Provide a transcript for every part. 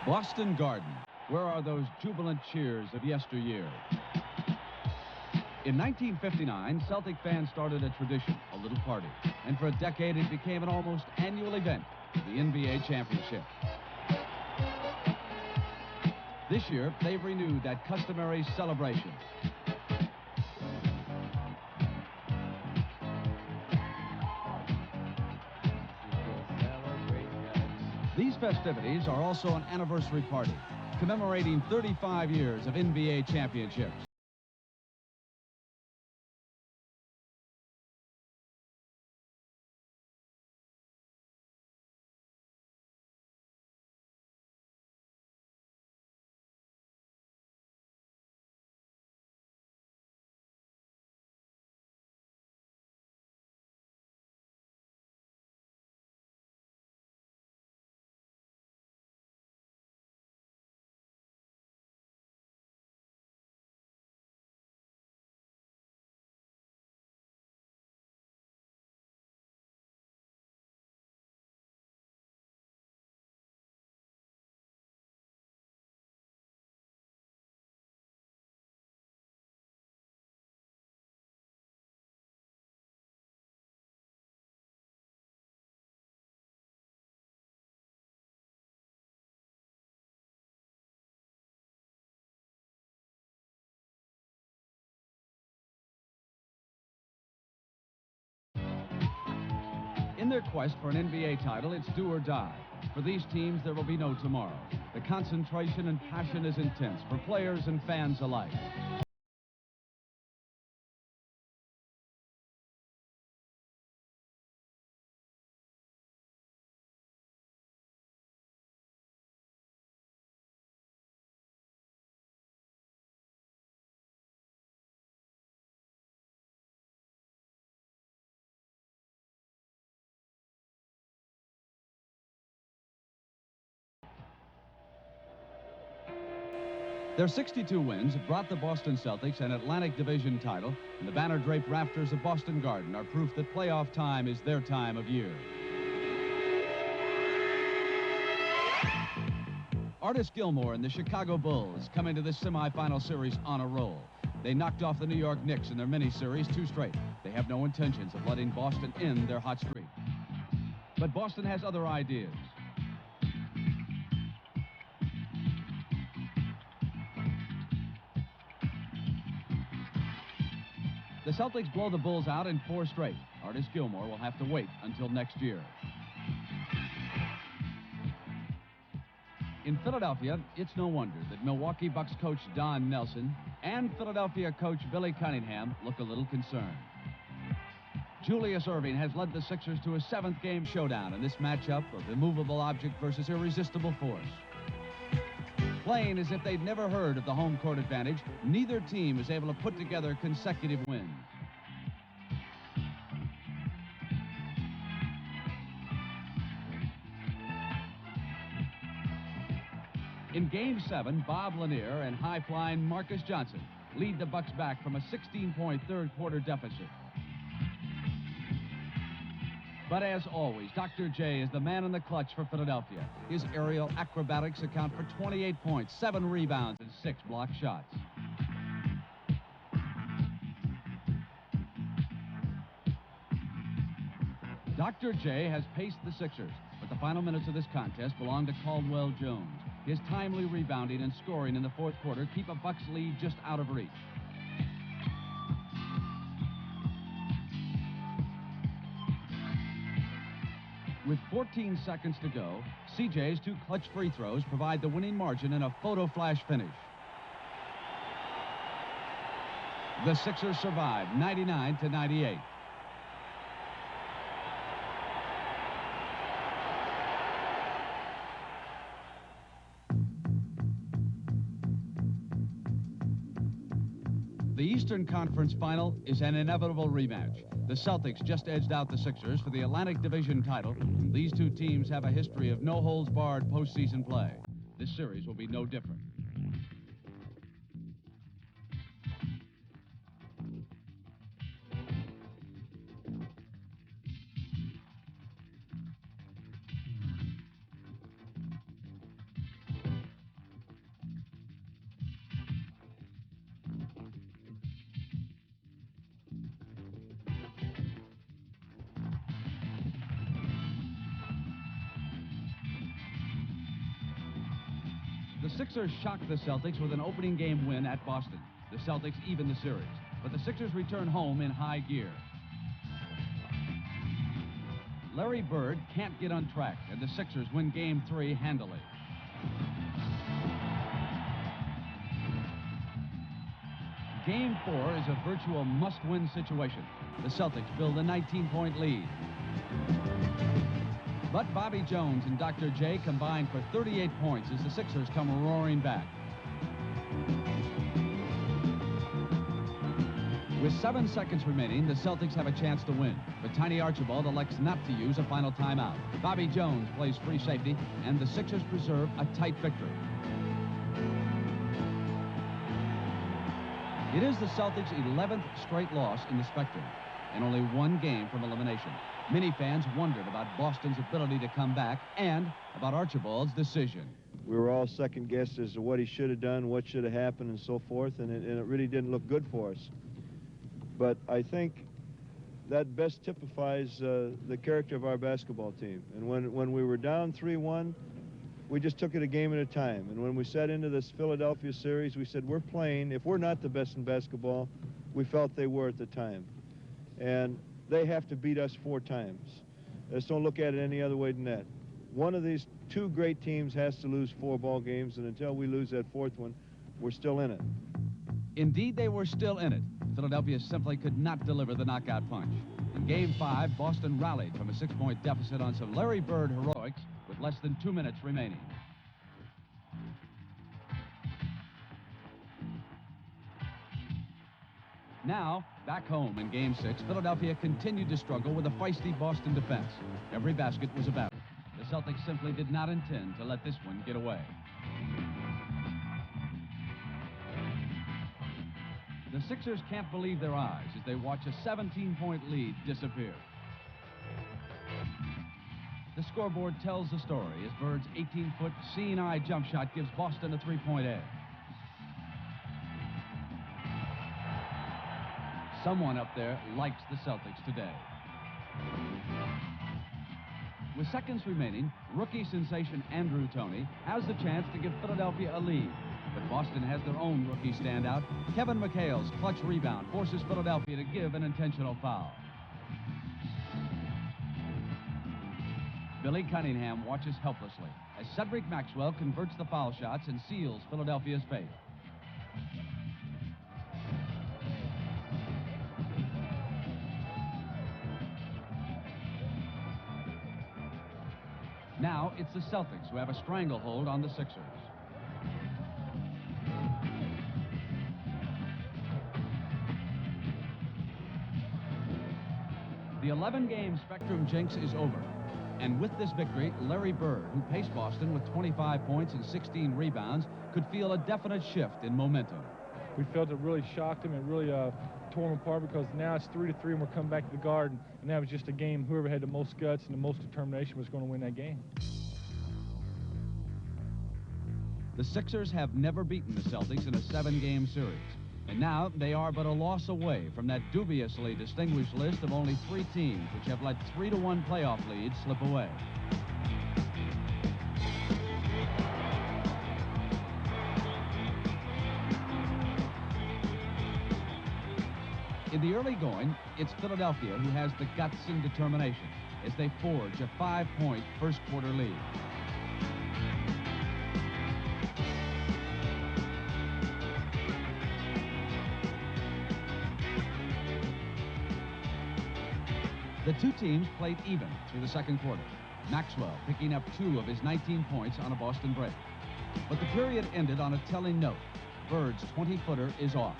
Boston Garden. Where are those jubilant cheers of yesteryear? In 1959, Celtic fans started a tradition, a little party. And for a decade, it became an almost annual event, the NBA Championship. This year, they've renewed that customary celebration. These festivities are also an anniversary party, commemorating 35 years of NBA championships. In their quest for an NBA title, it's do or die. For these teams, there will be no tomorrow. The concentration and passion is intense for players and fans alike. Their 62 wins brought the Boston Celtics an Atlantic Division title, and the banner-draped rafters of Boston Garden are proof that playoff time is their time of year. Artis Gilmore and the Chicago Bulls come into this semifinal series on a roll. They knocked off the New York Knicks in their mini-series 2 straight. They have no intentions of letting Boston end their hot streak. But Boston has other ideas. The Celtics blow the Bulls out in 4 straight. Artis Gilmore will have to wait until next year. In Philadelphia, it's no wonder that Milwaukee Bucks coach Don Nelson and Philadelphia coach Billy Cunningham look a little concerned. Julius Erving has led the Sixers to a 7th game showdown in this matchup of immovable object versus irresistible force. Playing as if they'd never heard of the home court advantage, neither team is able to put together consecutive wins. In Game 7, Bob Lanier and high-flying Marcus Johnson lead the Bucks back from a 16-point third-quarter deficit. But as always, Dr. J is the man in the clutch for Philadelphia. His aerial acrobatics account for 28 points, 7 rebounds, and 6 block shots. Dr. J has paced the Sixers, but the final minutes of this contest belong to Caldwell Jones. His timely rebounding and scoring in the 4th quarter keep a Bucks lead just out of reach. With 14 seconds to go, CJ's 2 clutch free throws provide the winning margin in a photo flash finish. The Sixers survive 99-98. The Eastern Conference Final is an inevitable rematch. The Celtics just edged out the Sixers for the Atlantic Division title, and these 2 teams have a history of no-holds-barred postseason play. This series will be no different. The Sixers shocked the Celtics with an opening game win at Boston. The Celtics even the series, but the Sixers return home in high gear. Larry Bird can't get on track, and the Sixers win Game 3 handily. Game 4 is a virtual must-win situation. The Celtics build a 19-point lead. But Bobby Jones and Dr. J combine for 38 points as the Sixers come roaring back. With 7 seconds remaining, the Celtics have a chance to win, but Tiny Archibald elects not to use a final timeout. Bobby Jones plays free safety, and the Sixers preserve a tight victory. It is the Celtics' 11th straight loss in the Spectrum, and only 1 game from elimination. Many fans wondered about Boston's ability to come back and about Archibald's decision. We were all second-guessed as to what he should have done, what should have happened, and so forth, and it really didn't look good for us. But I think that best typifies the character of our basketball team. And when we were down 3-1, we just took it a game at a time. And when we set into this Philadelphia series, we said, we're playing. If we're not the best in basketball, we felt they were at the time. And they have to beat us 4 times. Let's don't look at it any other way than that. One of these 2 great teams has to lose 4 ball games, and until we lose that 4th one, we're still in it. Indeed, they were still in it. Philadelphia simply could not deliver the knockout punch. In Game 5, Boston rallied from a 6-point deficit on some Larry Bird heroics with less than 2 minutes remaining. Now, back home in Game 6, Philadelphia continued to struggle with a feisty Boston defense. Every basket was a battle. The Celtics simply did not intend to let this one get away. The Sixers can't believe their eyes as they watch a 17-point lead disappear. The scoreboard tells the story as Bird's 18-foot seeing-eye jump shot gives Boston a 3-point edge. Someone up there likes the Celtics today. With seconds remaining, rookie sensation Andrew Toney has the chance to give Philadelphia a lead. But Boston has their own rookie standout. Kevin McHale's clutch rebound forces Philadelphia to give an intentional foul. Billy Cunningham watches helplessly as Cedric Maxwell converts the foul shots and seals Philadelphia's fate. Now it's the Celtics who have a stranglehold on the Sixers. The 11-game Spectrum jinx is over. And with this victory, Larry Bird, who paced Boston with 25 points and 16 rebounds, could feel a definite shift in momentum. We felt it really shocked him. It really tore him apart because now it's 3-3 and we're coming back to the Garden. And that was just a game. Whoever had the most guts and the most determination was going to win that game. The Sixers have never beaten the Celtics in a 7-game series. And now they are but a loss away from that dubiously distinguished list of only 3 teams which have let 3-1 playoff leads slip away. In the early going, it's Philadelphia who has the guts and determination as they forge a 5-point first-quarter lead. The 2 teams played even through the second quarter. Maxwell picking up 2 of his 19 points on a Boston break. But the period ended on a telling note. Bird's 20-footer is off.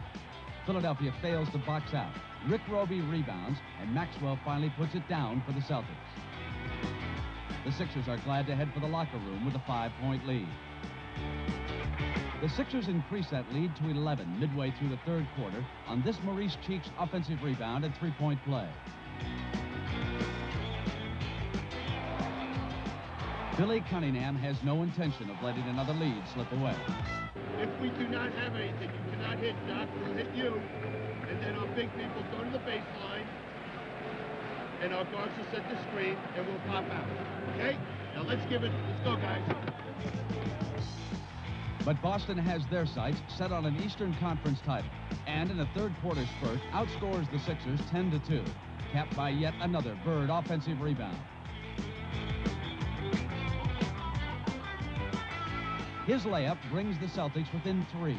Philadelphia fails to box out. Rick Roby rebounds, and Maxwell finally puts it down for the Celtics. The Sixers are glad to head for the locker room with a 5-point lead. The Sixers increase that lead to 11 midway through the third quarter on this Maurice Cheek's offensive rebound and 3-point play. Billy Cunningham has no intention of letting another lead slip away. If we do not have anything, you cannot hit, Doc. We'll hit you. And then our big people go to the baseline. And our guards will set the screen, and we'll pop out. Okay? Now let's give it. Let's go, guys. But Boston has their sights set on an Eastern Conference title, and in a third-quarter spurt, outscores the Sixers 10-2, capped by yet another Bird offensive rebound. His layup brings the Celtics within 3.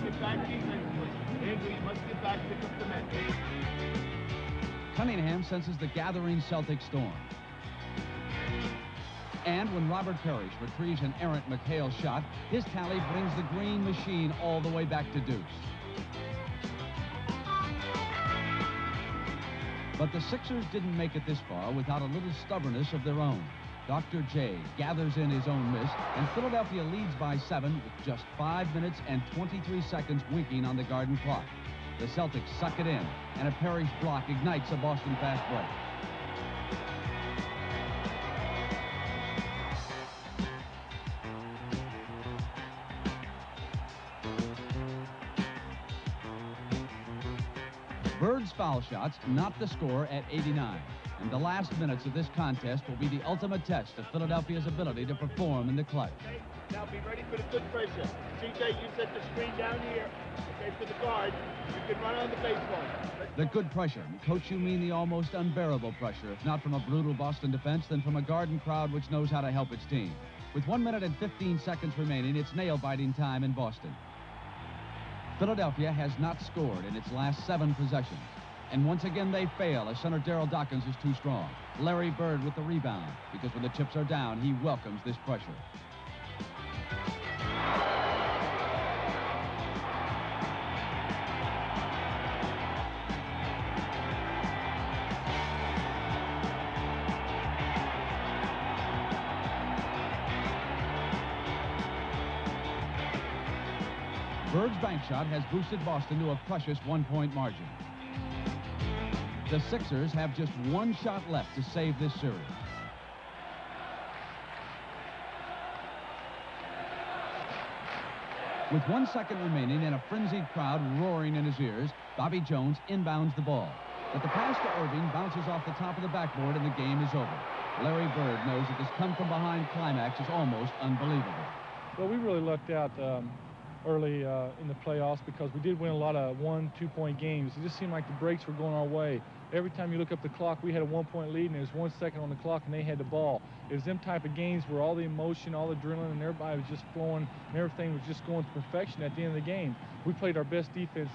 Get back defensively. Andrew, you must get back, pick up the men. Cunningham senses the gathering Celtic storm. And when Robert Parrish retrieves an errant McHale shot, his tally brings the green machine all the way back to deuce. But the Sixers didn't make it this far without a little stubbornness of their own. Dr. J gathers in his own miss, and Philadelphia leads by 7 with just 5 minutes and 23 seconds winking on the Garden clock. The Celtics suck it in, and a Parrish block ignites a Boston fast break. Bird's foul shots knot the score at 89. And the last minutes of this contest will be the ultimate test of Philadelphia's ability to perform in the clutch. Okay, now be ready for the good pressure. CJ, you set the screen down here. Okay, for the guard. You can run on the baseline. The good pressure. Coach, you mean the almost unbearable pressure, if not from a brutal Boston defense, then from a Garden crowd which knows how to help its team. With 1 minute and 15 seconds remaining, it's nail-biting time in Boston. Philadelphia has not scored in its last 7 possessions. And once again, they fail as center Darryl Dawkins is too strong. Larry Bird with the rebound, because when the chips are down, he welcomes this pressure. Bird's bank shot has boosted Boston to a precious 1-point margin. The Sixers have just 1 shot left to save this series. With 1 second remaining and a frenzied crowd roaring in his ears, Bobby Jones inbounds the ball. But the pass to Irving bounces off the top of the backboard and the game is over. Larry Bird knows that this come-from-behind climax is almost unbelievable. Well, we really lucked out early in the playoffs because we did win a lot of 1-2-point games. It just seemed like the breaks were going our way. Every time you look up the clock, we had a 1-point lead, and there was 1 second on the clock, and they had the ball. It was them type of games where all the emotion, all the adrenaline, and everybody was just flowing, and everything was just going to perfection at the end of the game. We played our best defense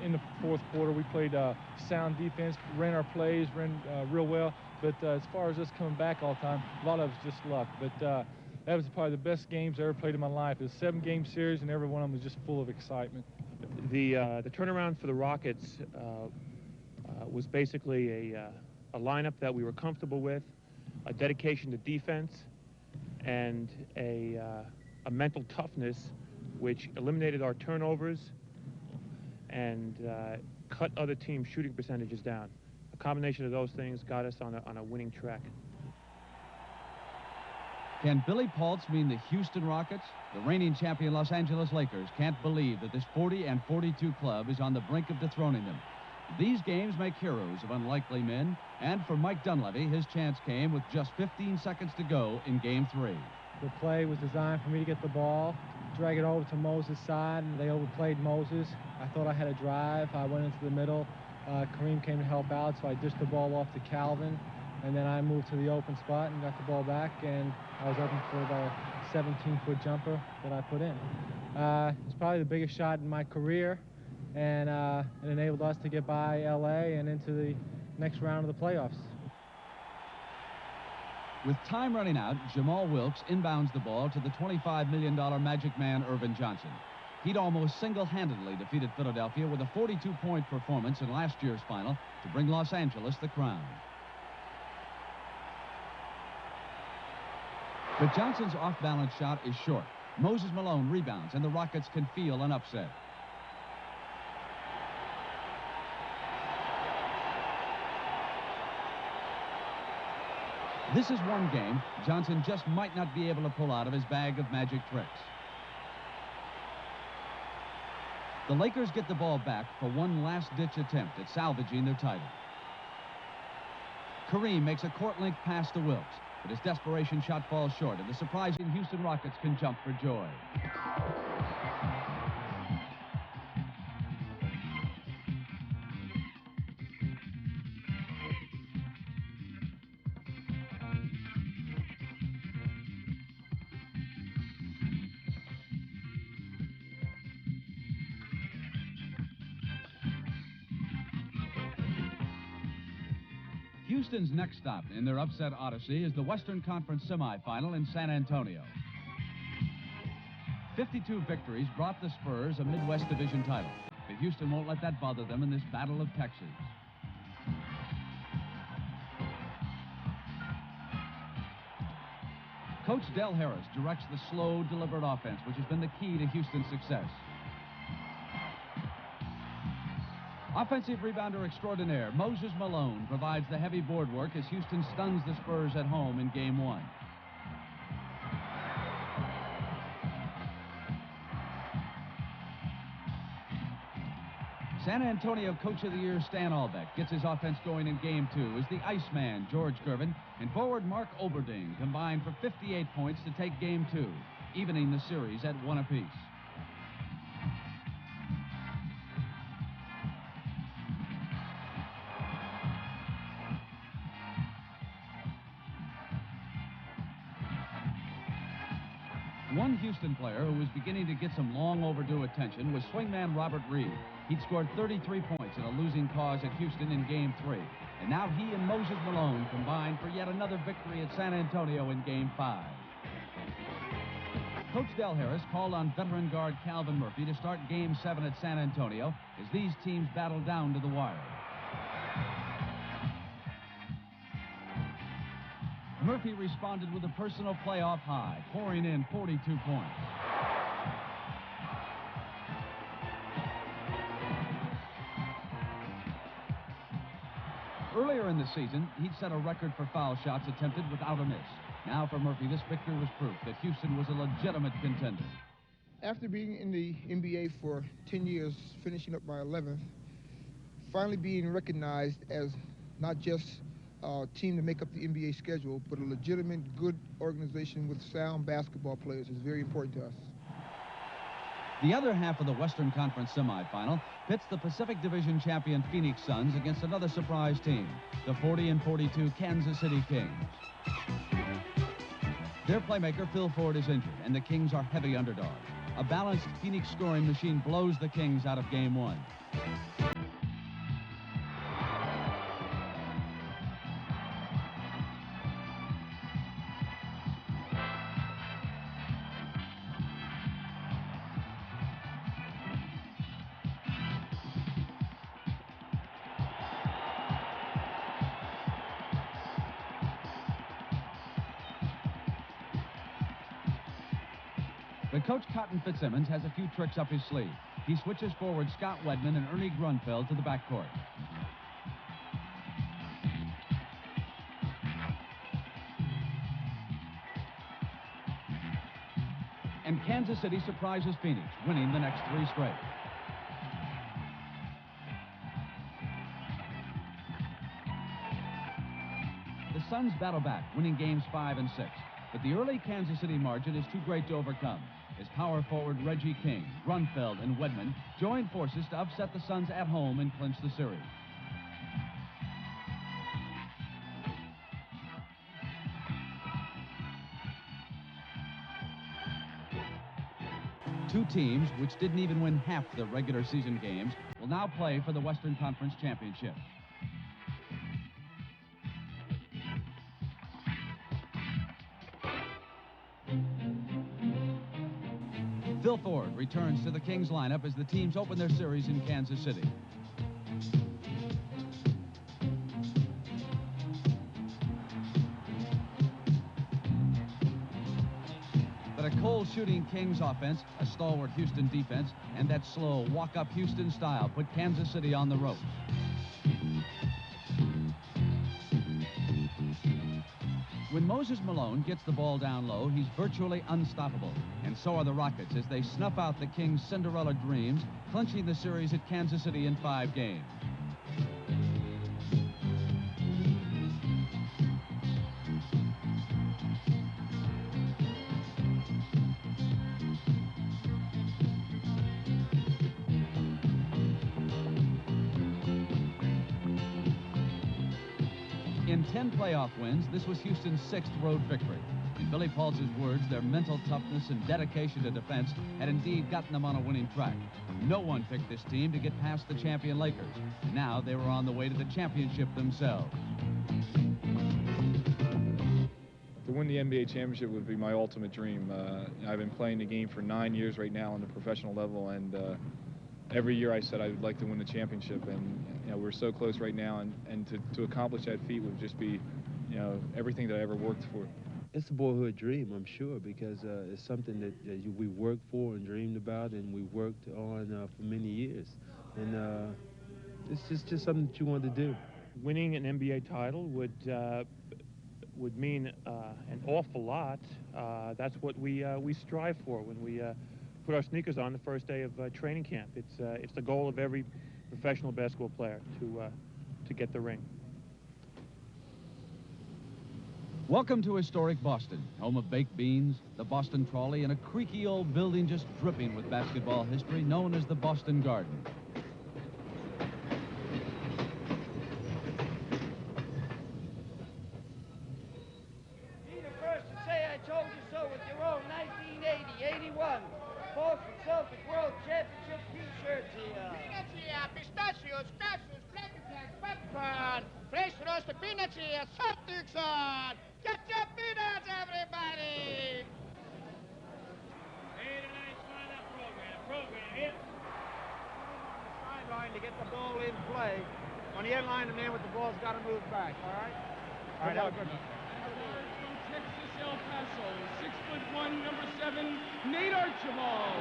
in the 4th quarter. We played sound defense, ran our plays, ran real well. But as far as us coming back all the time, a lot of it was just luck. But that was probably the best games I ever played in my life. It was a 7-game series, and every one of them was just full of excitement. The turnaround for the Rockets was basically a lineup that we were comfortable with, a dedication to defense, and a mental toughness which eliminated our turnovers and cut other teams' shooting percentages down. A combination of those things got us on a winning track. Can Billy Paultz mean the Houston Rockets? The reigning champion Los Angeles Lakers can't believe that this 40-42 club is on the brink of dethroning them. These games make heroes of unlikely men, and for Mike Dunleavy, his chance came with just 15 seconds to go in Game 3. The play was designed for me to get the ball, drag it over to Moses' side, and they overplayed Moses. I thought I had a drive. I went into the middle. Kareem came to help out, so I dished the ball off to Calvin, and then I moved to the open spot and got the ball back, and I was open for the 17-foot jumper that I put in. It's probably the biggest shot in my career, and it enabled us to get by L.A. and into the next round of the playoffs. With time running out, Jamal Wilkes inbounds the ball to the $25 million Magic Man, Irvin Johnson. He'd almost single-handedly defeated Philadelphia with a 42-point performance in last year's final to bring Los Angeles the crown. But Johnson's off-balance shot is short. Moses Malone rebounds, and the Rockets can feel an upset. This is one game Johnson just might not be able to pull out of his bag of magic tricks. The Lakers get the ball back for one last-ditch attempt at salvaging their title. Kareem makes a court-length pass to Wilkes, but his desperation shot falls short, and the surprising Houston Rockets can jump for joy. Houston's next stop in their upset odyssey is the Western Conference semifinal in San Antonio. 52 victories brought the Spurs a Midwest Division title, but Houston won't let that bother them in this Battle of Texas. Coach Del Harris directs the slow, deliberate offense, which has been the key to Houston's success. Offensive rebounder extraordinaire Moses Malone provides the heavy board work as Houston stuns the Spurs at home in Game 1. San Antonio Coach of the Year Stan Albeck gets his offense going in Game 2 as the Iceman George Gervin and forward Mark Oberding combine for 58 points to take Game 2, evening the series at 1 apiece. One Houston player who was beginning to get some long overdue attention was swingman Robert Reed. He'd scored 33 points in a losing cause at Houston in Game 3. And now he and Moses Malone combined for yet another victory at San Antonio in Game 5. Coach Del Harris called on veteran guard Calvin Murphy to start Game 7 at San Antonio as these teams battle down to the wire. Murphy responded with a personal playoff high, pouring in 42 points. Earlier in the season, he'd set a record for foul shots attempted without a miss. Now for Murphy, this victory was proof that Houston was a legitimate contender. After being in the NBA for 10 years, finishing up my 11th, finally being recognized as not just team to make up the NBA schedule, but a legitimate, good organization with sound basketball players is very important to us. The other half of the Western Conference semifinal pits the Pacific Division champion Phoenix Suns against another surprise team, the 40-42 Kansas City Kings. Their playmaker Phil Ford is injured, and the Kings are heavy underdogs. A balanced Phoenix scoring machine blows the Kings out of Game 1. But Coach Cotton Fitzsimmons has a few tricks up his sleeve. He switches forward Scott Wedman and Ernie Grunfeld to the backcourt. And Kansas City surprises Phoenix, winning the next 3 straight. The Suns battle back, winning games 5 and 6. But the early Kansas City margin is too great to overcome, as power forward Reggie King, Grunfeld, and Wedman joined forces to upset the Suns at home and clinch the series. Two teams, which didn't even win half the regular season games, will now play for the Western Conference Championship. Phil Ford returns to the Kings lineup as the teams open their series in Kansas City. But a cold shooting Kings offense, a stalwart Houston defense, and that slow walk-up Houston style put Kansas City on the ropes. When Moses Malone gets the ball down low, he's virtually unstoppable. And so are the Rockets as they snuff out the Kings' Cinderella dreams, clinching the series at Kansas City in 5 games. In 10 playoff wins, this was Houston's 6th road victory. In Billy Paultz's words, their mental toughness and dedication to defense had indeed gotten them on a winning track. No one picked this team to get past the champion Lakers. Now they were on the way to the championship themselves. To win the NBA championship would be my ultimate dream. I've been playing the game for 9 years right now on the professional level, and every year I said I would like to win the championship, and we're so close right now, and to accomplish that feat would just be everything that I ever worked for. It's a boyhood dream, I'm sure, because it's something that we worked for and dreamed about, and we worked on for many years. And it's just something that you want to do. Winning an NBA title would mean an awful lot. That's what we strive for when we put our sneakers on the first day of training camp. It's the goal of every professional basketball player to get the ring. Welcome to historic Boston, home of baked beans, the Boston Trolley, and a creaky old building just dripping with basketball history known as the Boston Garden. Be the first to say I told you so with your own 1980-81 Boston Celtics World Championship T-shirts here. Peanuts here, pistachios, cashews, black popcorn, fresh roasted peanuts here, Celtics on. Get your peanuts, everybody! Hey, tonight's lineup program here. On the sideline to get the ball in play. On the end line, the man with the ball's got to move back, all right? All right, have a good one. From Texas, El Paso, 6'1", number 7, Nate Archibald.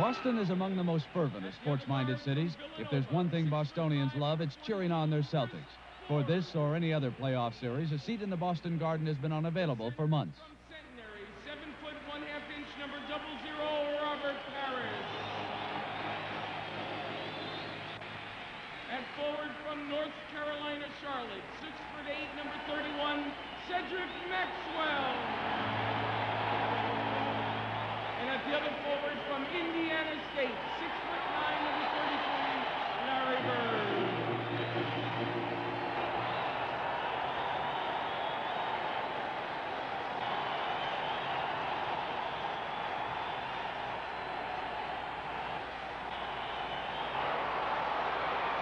Boston is among the most fervent of sports-minded cities. If there's one thing Bostonians love, it's cheering on their Celtics. For this or any other playoff series, a seat in the Boston Garden has been unavailable for months. From Centenary, 7'1½", number 00, Robert Parrish. At forward from North Carolina, Charlotte, 6'8", number 31, Cedric Maxwell. And at the other forward from Indiana State, 6'9", number 33, Larry Bird.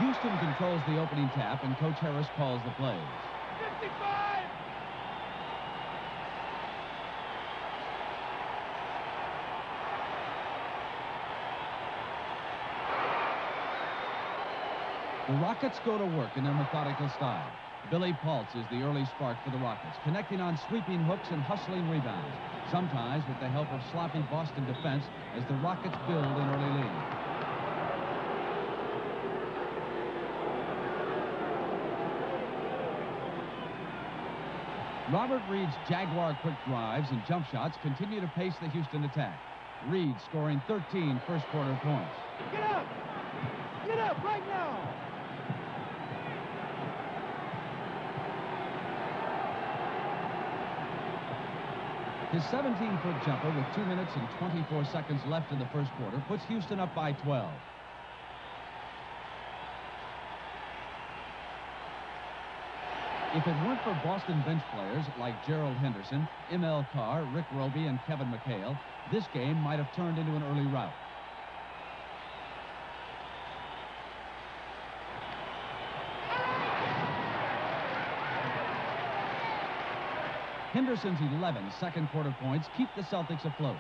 Houston controls the opening tap, and Coach Harris calls the plays. 55! The Rockets go to work in their methodical style. Billy Paultz is the early spark for the Rockets, connecting on sweeping hooks and hustling rebounds, sometimes with the help of sloppy Boston defense as the Rockets build an early lead. Robert Reed's Jaguar quick drives and jump shots continue to pace the Houston attack. Reed scoring 13 first-quarter points. Get up! Get up right now! His 17-foot jumper with 2 minutes and 24 seconds left in the first quarter puts Houston up by 12. If it weren't for Boston bench players like Gerald Henderson, M.L. Carr, Rick Roby, and Kevin McHale, this game might have turned into an early rout. Henderson's 11 second-quarter points keep the Celtics afloat.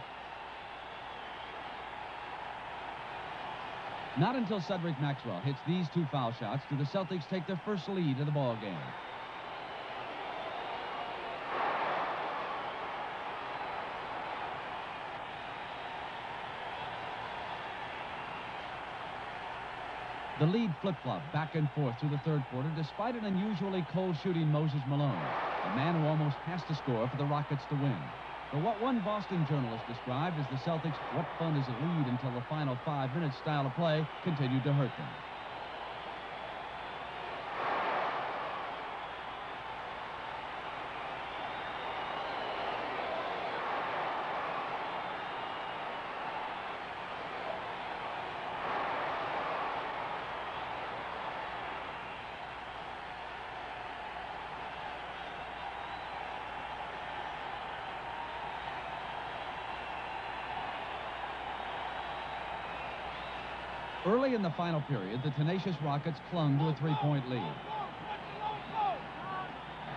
Not until Cedric Maxwell hits these two foul shots do the Celtics take their first lead of the ball game. The lead flip-flopped back and forth through the third quarter despite an unusually cold-shooting Moses Malone, a man who almost has to score for the Rockets to win. But what one Boston journalist described as the Celtics' "what fun is a lead until the final 5 minutes" style of play continued to hurt them. Early in the final period, the tenacious Rockets clung to a 3-point lead.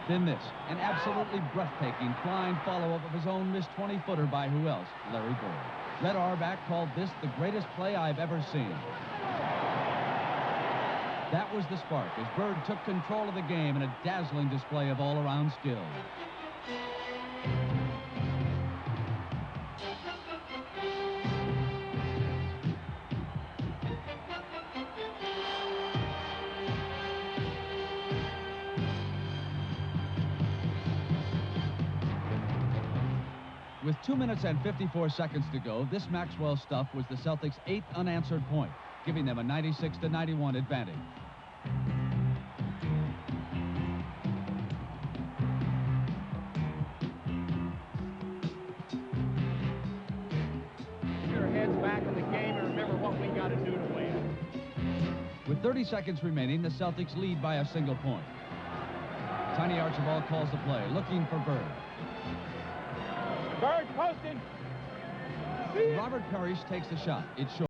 Then this, an absolutely breathtaking flying follow-up of his own missed 20-footer by who else? Larry Bird. Red Auerbach called this the greatest play I've ever seen. That was the spark as Bird took control of the game in a dazzling display of all-around skill. With 2 minutes and 54 seconds to go, this Maxwell stuff was the Celtics' 8th unanswered point, giving them a 96-91 advantage. Keep your heads back in the game and remember what we got to do to win. With 30 seconds remaining, the Celtics lead by a single point. Tiny Archibald calls the play, looking for Bird. Bird posting. Robert Parrish takes the shot. It's short.